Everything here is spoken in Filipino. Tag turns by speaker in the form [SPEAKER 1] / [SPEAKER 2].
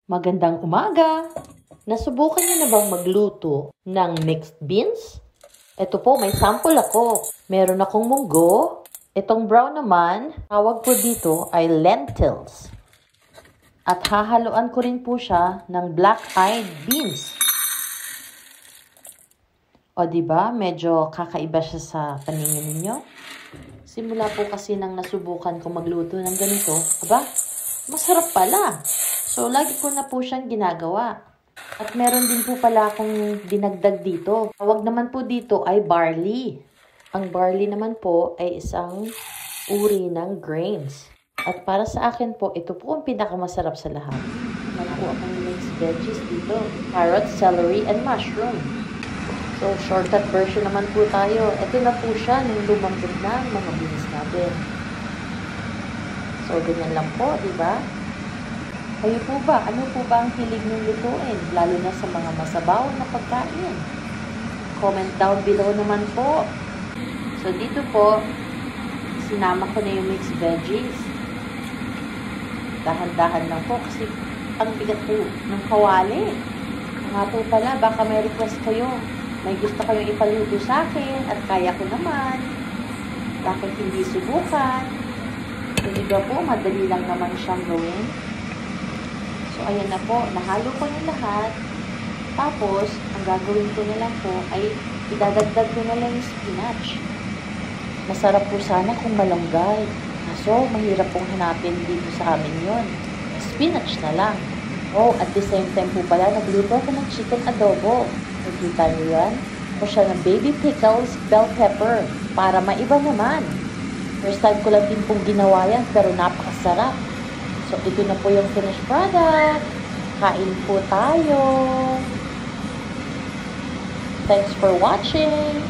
[SPEAKER 1] Magandang umaga! Nasubukan niyo na bang magluto ng mixed beans? Ito po, may sample ako. Meron akong munggo. Itong brown naman, tawag po dito ay lentils. At hahaluan ko rin po siya ng black-eyed beans. O diba, medyo kakaiba siya sa paningin ninyo? Simula po kasi nang nasubukan ko magluto ng ganito, aba, masarap pala. So, lagi ko na po siyang ginagawa. At meron din po pala akong dinagdag dito. Tawag naman po dito ay barley. Ang barley naman po ay isang uri ng grains. At para sa akin po, ito po ang pinakamasarap sa lahat. Meron po akong mixed veggies dito. Carrot, celery, and mushroom. So, shortcut version naman po tayo. Ito na po siya ng lumambot na mga beans natin. So, ganyan lang po, di ba? Kayo po ba? Ano po ba ang hilig niyong lutuin? Lalo na sa mga masabaw na pagkain. Comment down below naman po. So, dito po, sinama ko na yung mixed veggies. Dahan-dahan lang po kasi ang bigat po ng kawali. Nga po pala, baka may request kayo. May gusto kayong ipaluto sa akin at kaya ko naman. Bakit hindi subukan? So, diba po, madali lang naman siyang gawin. So, ayan na po. Nahalo ko na lahat. Tapos, ang gagawin ko na lang po ay idadagdag ko na lang yung spinach. Masarap po sana kung malunggay. So, mahirap pong hanapin dito sa amin yon. Spinach na lang. Oh, at the same time po pala, nagluto ko ng chicken adobo. Nakita niyo yan? O siya ng baby pickles, bell pepper. Para maiba naman. First time ko lang din pong ginawa yan, pero napakasarap. So, ito na po yung finished product. Kain po tayo. Thanks for watching.